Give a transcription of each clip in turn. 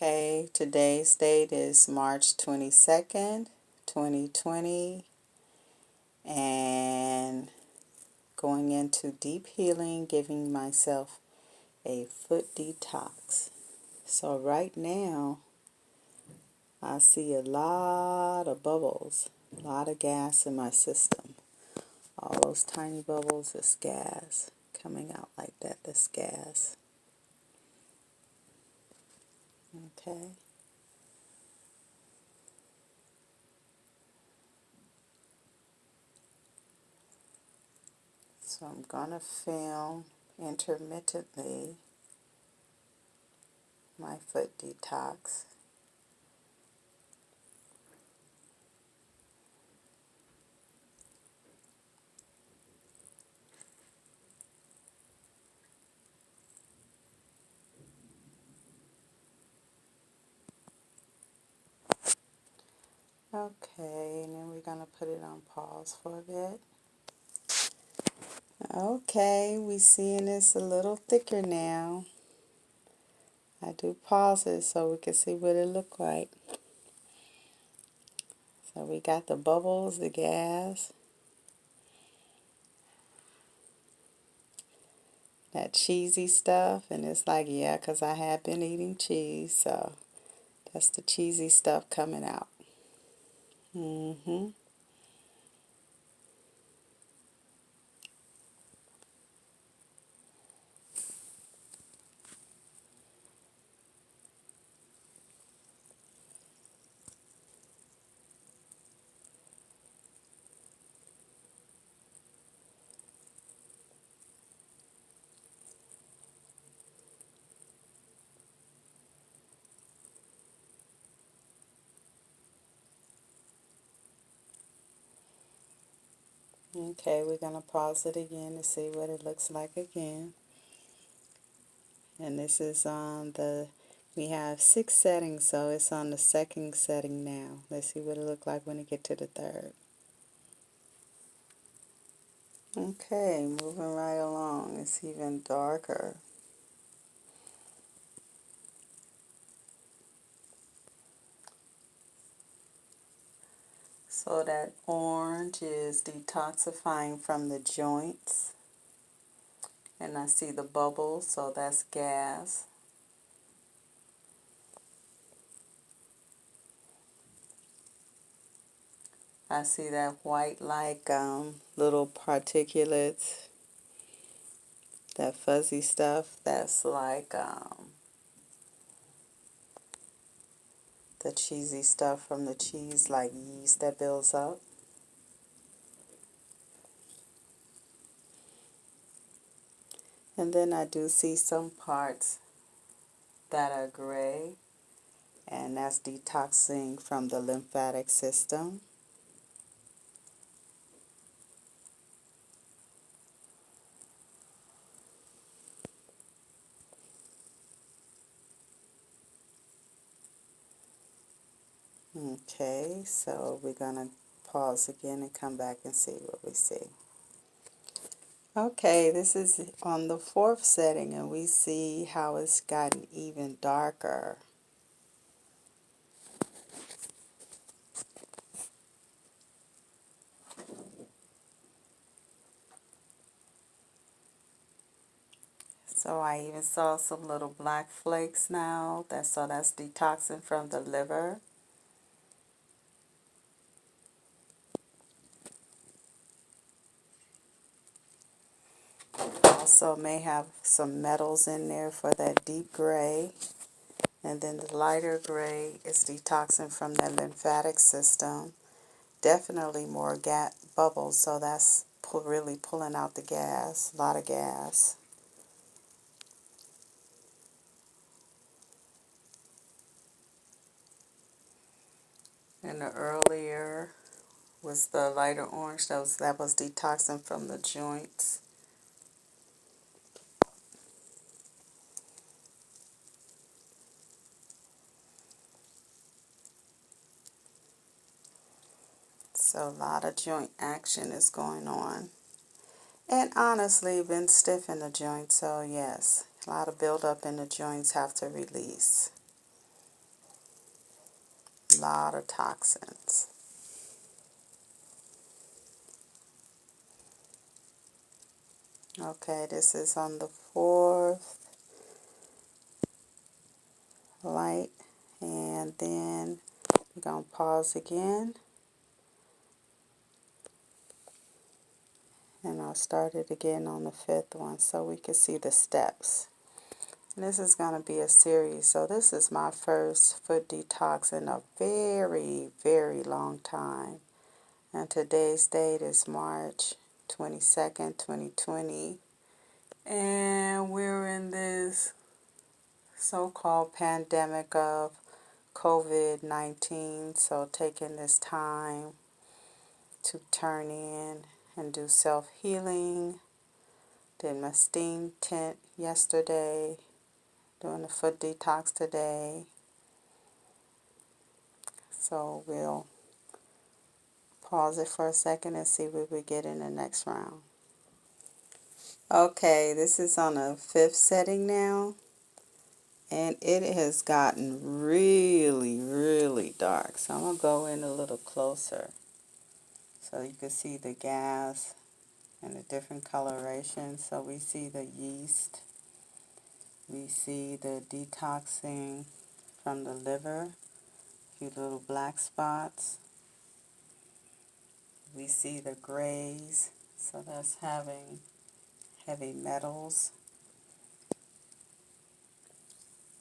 Okay, today's date is March 22nd, 2020, and going into deep healing, giving myself a foot detox. So right now, I see a lot of bubbles, a lot of gas in my system. All those tiny bubbles is gas coming out like that. That's gas. Okay. So I'm going to film intermittently my foot detox. Okay, and then we're going to put it on pause for a bit. Okay, we seeing this a little thicker now. I do pause it so we can see what it look like. So we got the bubbles, the gas, that cheesy stuff, and it's like, yeah, because I have been eating cheese, so that's the cheesy stuff coming out. Mm-hmm. Okay, we're going to pause it again to see what it looks like again. And this is on we have 6 settings, so it's on the second setting now. Let's see what it look like when it get to the third. Okay, moving right along. It's even darker. So that orange is detoxifying from the joints. And I see the bubbles, so that's gas. I see that white like little particulates, that fuzzy stuff, that's like the cheesy stuff from the cheese, like yeast that builds up. And then I do see some parts that are gray, and that's detoxing from the lymphatic system. Okay, so we're going to pause again and come back and see what we see. Okay, this is on the 4th setting, and we see how it's gotten even darker. So I even saw some little black flakes now. So that's detoxing from the liver. Also may have some metals in there for that deep gray. And then the lighter gray is detoxing from the lymphatic system. Definitely more bubbles, so that's really pulling out the gas, a lot of gas. And the earlier was the lighter orange, that was detoxing from the joints. So a lot of joint action is going on. And honestly, been stiff in the joints, so yes, a lot of buildup in the joints have to release. a lot of toxins. Okay, this is on the fourth light, and then we're going to pause again, and I'll start it again on the fifth one so we can see the steps. And this is going to be a series, so this is my first foot detox in a very, very long time. And today's date is March 22nd, 2020. And we're in this so-called pandemic of COVID-19. So taking this time to turn in and do self-healing. Did my steam tent yesterday. Doing a foot detox today. So we'll pause it for a second and see what we get in the next round. Okay, this is on a fifth setting now, and it has gotten really, really dark. So I'm going to go in a little closer so you can see the gas and the different colorations. So we see the yeast, we see the detoxing from the liver, a few little black spots. We see the grays, so that's having heavy metals.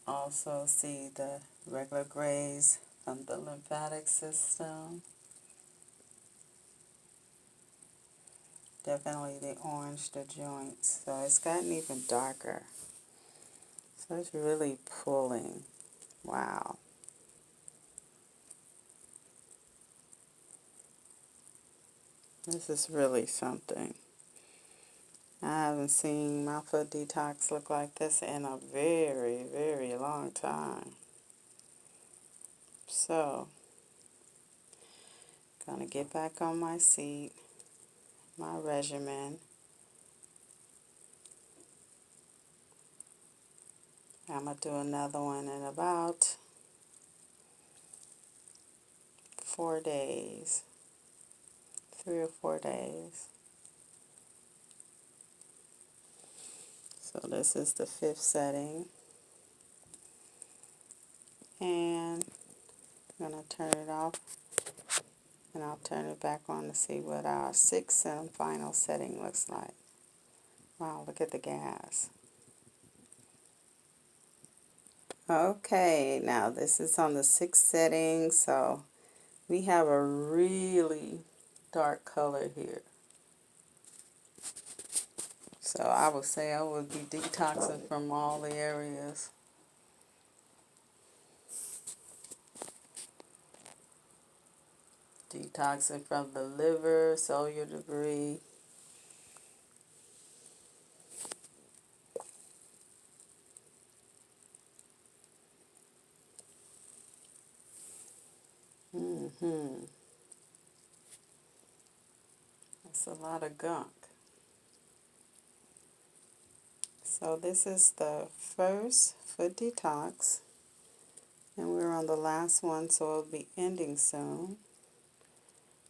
Also see the regular grays from the lymphatic system. Definitely the orange, the joints. So it's gotten even darker. So it's really pulling. Wow. This is really something. I haven't seen my foot detox look like this in a very, very long time. So, gonna get back on my seat, my regimen. I'm gonna do another one in about 4 days, 3 or 4 days. So this is the fifth setting, and I'm going to turn it off, and I'll turn it back on to see what our sixth and final setting looks like. Wow, look at the gas. Okay, now this is on the sixth setting, so we have a really dark color here. So I would say I would be detoxing from all the areas. Detoxing from the liver, cellular debris. That's a lot of gunk. So this is the first foot detox, and we're on the last one, so it'll be ending soon.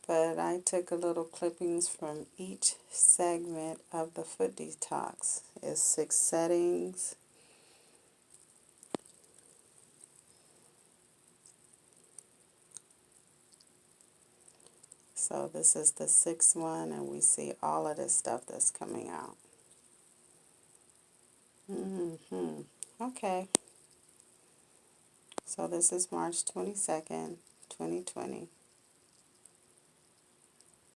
But I took a little clippings from each segment of the foot detox. It's 6 settings. So this is the 6th one, and we see all of this stuff that's coming out. Okay. So this is March 22nd, 2020.